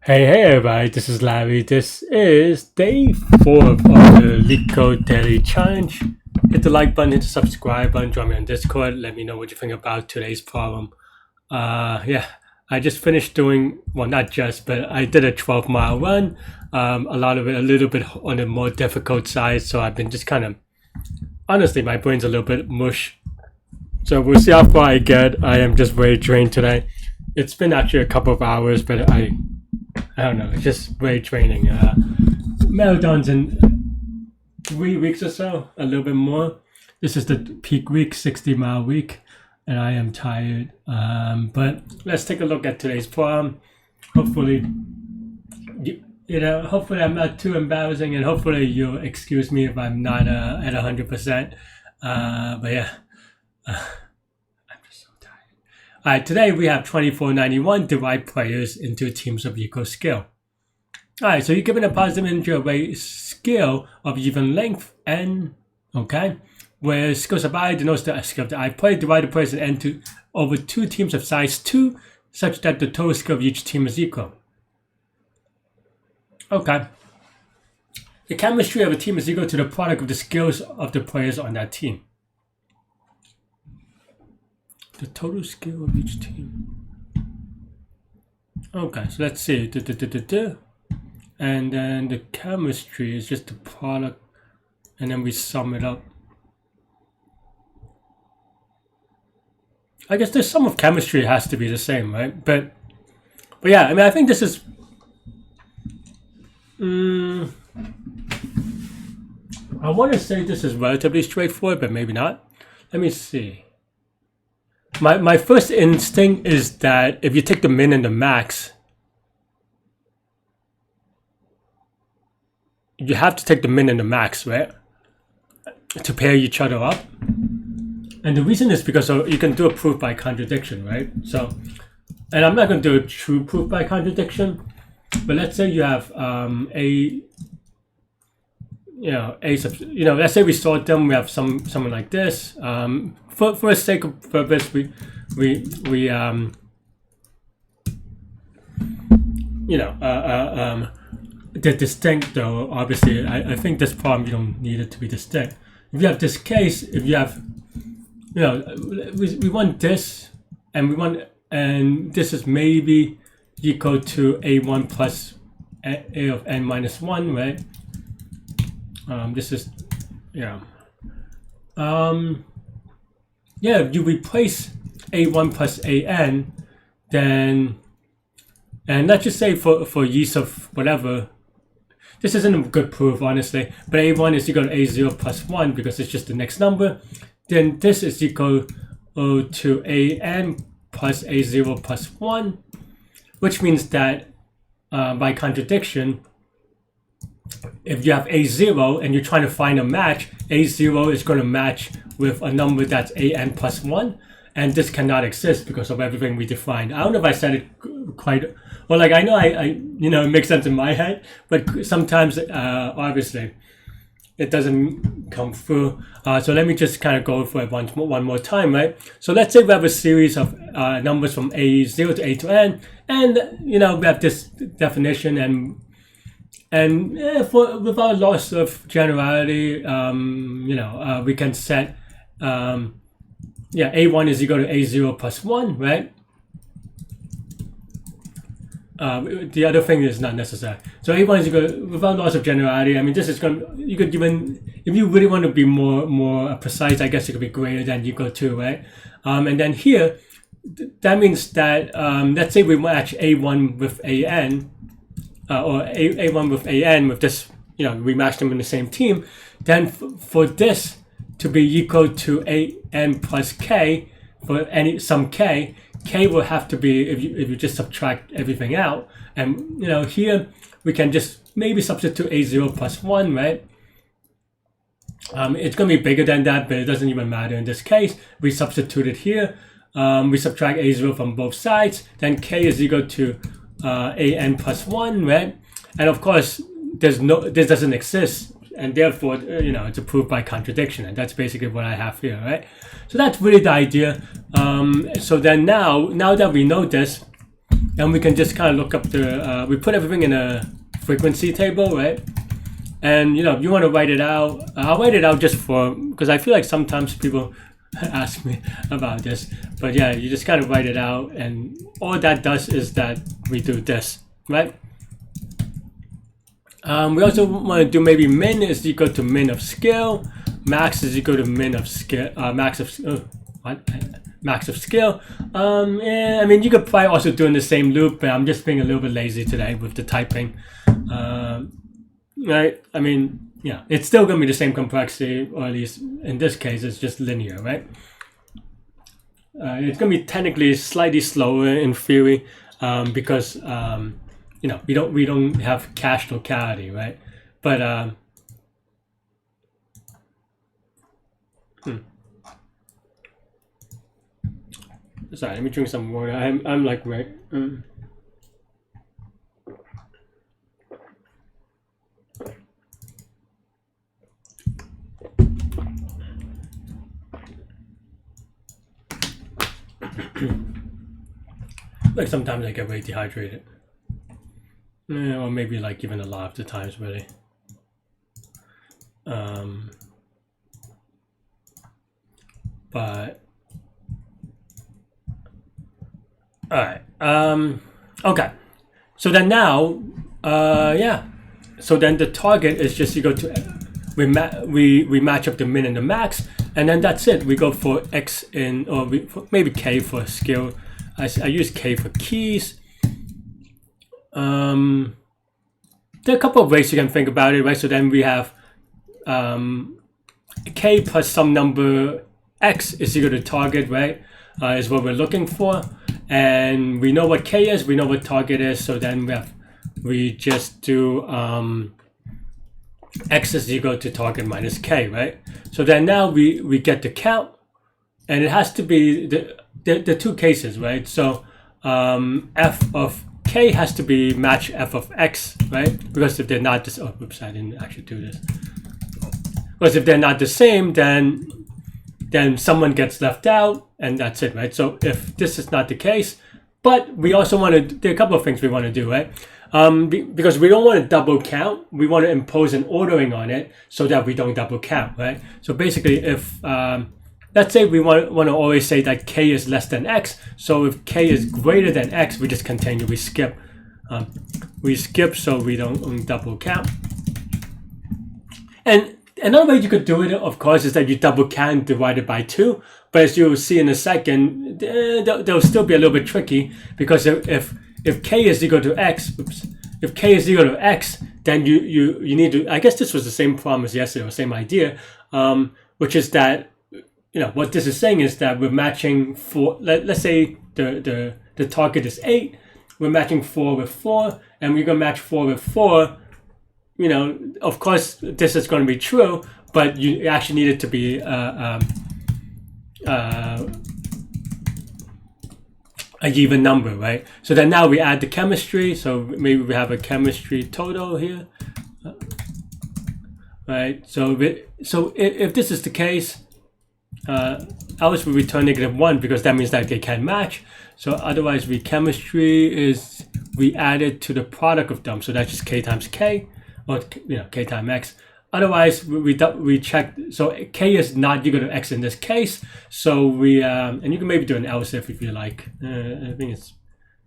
Hey everybody, this is Larry. This is day 4 of the Leetcode Daily Challenge. Hit the like button, hit the subscribe button, join me on Discord, let me know what you think about today's problem. I just finished doing, well not just, but I did a 12-mile run. A lot of it a little bit on the more difficult side, so I've been just kind of, honestly my brain's a little bit mush. So we'll see how far I get. I am just very drained today. It's been actually a couple of hours, but I don't know, it's just very draining. Marathons in 3 weeks or so, a little bit more. This is the peak week, 60-mile week, and I am tired. But let's take a look at today's problem. Hopefully, hopefully I'm not too embarrassing, and hopefully you'll excuse me if I'm not at 100%. But yeah. All right, today we have 2491 divide players into teams of equal skill. All right, so you're given a positive integer array skill of even length n, okay, where skill of I denotes the skill of the I player. Divide the players in n over two teams of size 2, such that the total skill of each team is equal. Okay. The chemistry of a team is equal to the product of the skills of the players on that team. The total skill of each team. Okay, so let's see. And then the chemistry is just the product, and then we sum it up. I guess the sum of chemistry has to be the same, right? But yeah, I mean, I think this is. I want to say this is relatively straightforward, but maybe not. Let me see. My first instinct is that if you take the min and the max, you have to take the min and the max, right? To pair each other up. And the reason is because you can do a proof by contradiction, right? So, and I'm not going to do a true proof by contradiction, but let's say you have let's say we sort them, we have someone like this. For the sake of purpose, they're distinct though. Obviously, I think this problem you don't need it to be distinct. If you have this case, if you have, we want this, and this is maybe equal to a1 plus a of n minus 1, right? This is, if you replace a1 plus an, then, and let's just say for use of whatever, this isn't a good proof, honestly, but a1 is equal to a0 plus 1 because it's just the next number, then this is equal to an plus a0 plus 1, which means that by contradiction, if you have a0 and you're trying to find a match, a0 is going to match with a number that's an plus 1, and this cannot exist because of everything we defined. I don't know if I said it quite well. Like I know it makes sense in my head, but sometimes obviously it doesn't come through. So let me just kind of go for it one more time, right? So let's say we have a series of numbers from a0 to a to n, and we have this definition, and without loss of generality, we can set a1 is equal to a0 plus 1, right? The other thing is not necessary. So a1 is equal to, without loss of generality. I mean, this is you could even, if you really want to be more precise, I guess it could be greater than equal to, right? And then here, that means that let's say we match a1 with an. Or a1 with an with this, we match them in the same team, then for this to be equal to an plus k for some k will have to be, if you just subtract everything out, and here we can just maybe substitute a0 plus 1, right? It's going to be bigger than that, but it doesn't even matter in this case. We substitute it here, we subtract a0 from both sides, then k is equal to an plus 1, right? And of course this doesn't exist, and therefore it's a proof by contradiction, and that's basically what I have here, right? So that's really the idea. So then now that we know this, and we can just kind of look up the, we put everything in a frequency table, right? And you know, if you want to write it out, I'll write it out just for, because I feel like sometimes people ask me about this. But yeah, you just kind of write it out, and all that does is that we do this, right? We also want to do maybe min is equal to min of skill, max is equal to min of skill, max of skill. Yeah, I mean, you could probably also do in the same loop, but I'm just being a little bit lazy today with the typing. Right? I mean, yeah, it's still going to be the same complexity, or at least in this case, it's just linear, right? It's going to be technically slightly slower in theory, because you know, we don't have cache locality, right? But sorry, let me drink some water. I'm like right. Like sometimes I get very dehydrated. Yeah, or maybe like even a lot of the times, really. But all right. Okay. So then now, yeah. So then the target is just you go to we match up the min and the max, and then that's it. We go for X in, or maybe K for skill. I use K for keys. There are a couple of ways you can think about it, right? So then we have K plus some number X is equal to target, right? Is what we're looking for, and we know what K is, we know what target is. So then we just do X is equal to target minus K, right? So then now we get the count, and it has to be the two cases, right? So f of K has to be match f of X, right? Because if they're not this, oh, oops, I didn't actually do this. Because if they're not the same, then someone gets left out, and that's it, right? So if this is not the case, but we also want to, there are a couple of things we want to do, right? Because we don't want to double count, we want to impose an ordering on it so that we don't double count, right? So basically, if let's say we want to always say that K is less than X, so if K is greater than X, we just continue, we skip so we don't double count. And another way you could do it, of course, is that you double count divided by 2. But as you'll see in a second, they'll still be a little bit tricky, because if K is equal to X, if K is equal to X, then you need to, I guess this was the same problem as yesterday, or same idea, which is that, you know, what this is saying is that we're matching 4, let's say the target is 8, we're matching 4 with 4, and we're going to match 4 with 4. You know, of course, this is going to be true, but you actually need it to be a even number, right? So then now we add the chemistry. So maybe we have a chemistry total here, right? So if this is the case, else we return -1, because that means that they can match. So otherwise, chemistry is we add it to the product of them. So that's just K times K. Or, you know, K times X. Otherwise, we check. So K is not equal to X in this case. So we and you can maybe do an else if you like. I think it's,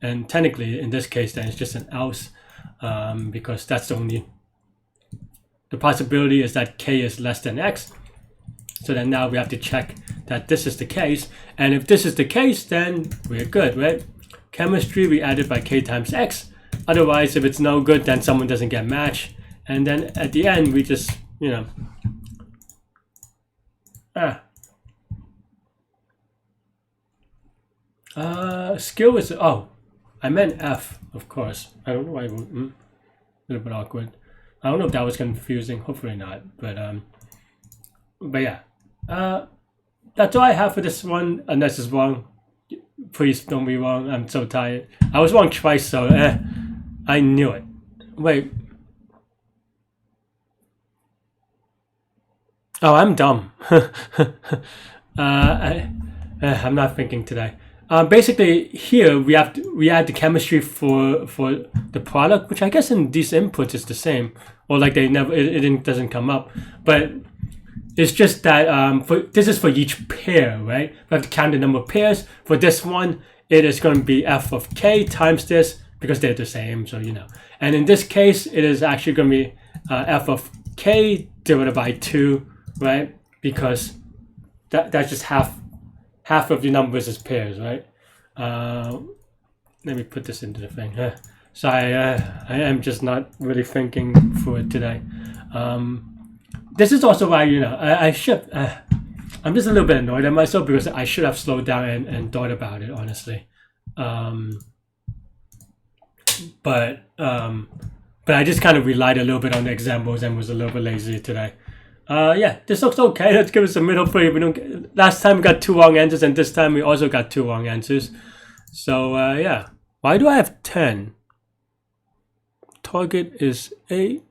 and technically in this case then it's just an else, because that's the possibility is that K is less than X. So then now we have to check that this is the case, and if this is the case, then we're good, right? Chemistry we added by K times X. Otherwise, if it's no good, then someone doesn't get matched. And then at the end, we just, you know, skill is, oh, I meant F, of course. I don't know why I wrote, a little bit awkward. I don't know if that was confusing, hopefully not, but yeah. That's all I have for this one, unless it's wrong. Please don't be wrong, I'm so tired. I was wrong twice, so I knew it. Wait. Oh, I'm dumb. I'm not thinking today. basically here we add the chemistry for the product, which I guess in these inputs is the same, or like they never it doesn't come up, but it's just that this is for each pair, right? We have to count the number of pairs. For this one, it is going to be f of k times this, because they're the same, so you know. And in this case, it is actually going to be f of k divided by 2, right? Because that's just half of the numbers as pairs, right? Let me put this into the thing. So I am just not really thinking through it today. This is also why, you know, I should. I'm just a little bit annoyed at myself because I should have slowed down and thought about it, honestly. But I just kind of relied a little bit on the examples and was a little bit lazy today. Yeah, this looks okay. Let's give it a middle three. We don't. Last time we got 2 wrong answers, and this time we also got 2 wrong answers. So yeah, why do I have 10? Target is 8.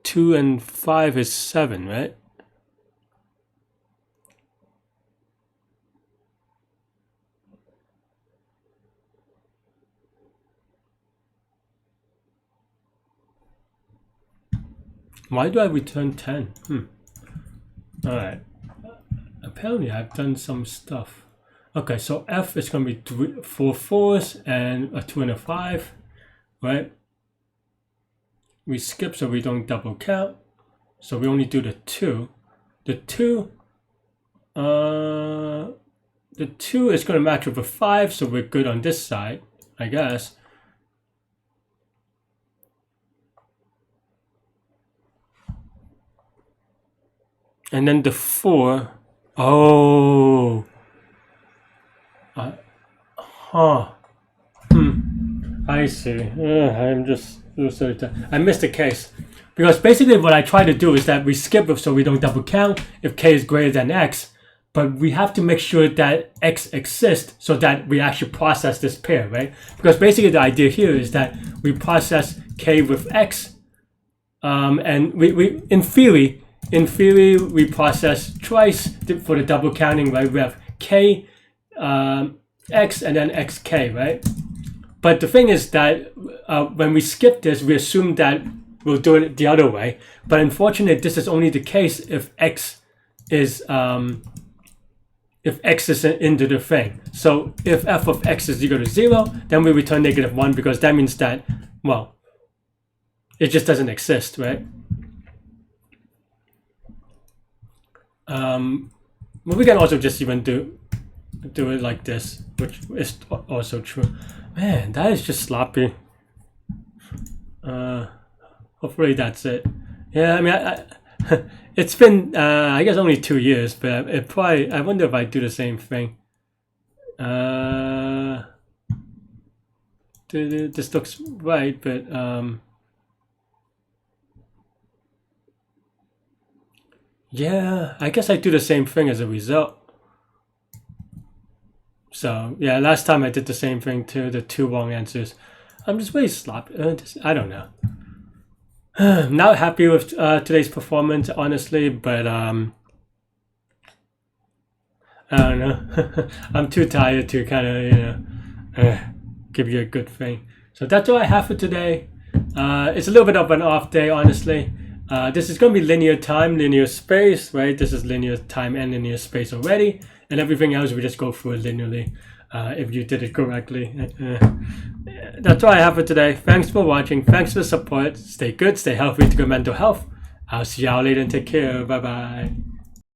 2 and 5 is 7, right? Why do I return 10? Alright. Apparently I've done some stuff. Okay, so F is going to be 4 4s and a 2 and a 5, right? We skip so we don't double count. So we only do the 2. The 2 is going to match with a 5, so we're good on this side, I guess. And then the 4, oh, I see. I'm just I missed the case, because basically what I try to do is that we skip it so we don't double count if k is greater than x, but we have to make sure that x exists so that we actually process this pair, right? Because basically the idea here is that we process k with x, and we in theory we process twice for the double counting, right? We have k, x, and then xk, right? But the thing is that when we skip this, we assume that we'll do it the other way. But unfortunately, this is only the case if x is into the thing. So if f of x is equal to 0, then we return -1, because that means that, well, it just doesn't exist, right? Well, we can also just even do it like this, which is also true. Man, that is just sloppy. Hopefully that's it. Yeah, I mean, it's been I guess only 2 years, but it probably, I wonder if I do the same thing. This looks right, but yeah, I guess I do the same thing as a result. So yeah, last time I did the same thing too, the 2 wrong answers. I'm just really sloppy. I don't know. Not happy with today's performance, honestly, but I don't know. I'm too tired to kind of, you know, give you a good thing. So that's all I have for today. It's a little bit of an off day, honestly. This is going to be linear time, linear space, right? This is linear time and linear space already. And everything else, we just go through it linearly if you did it correctly. That's all I have for today. Thanks for watching. Thanks for the support. Stay good, stay healthy, to good mental health. I'll see y'all later and take care. Bye-bye.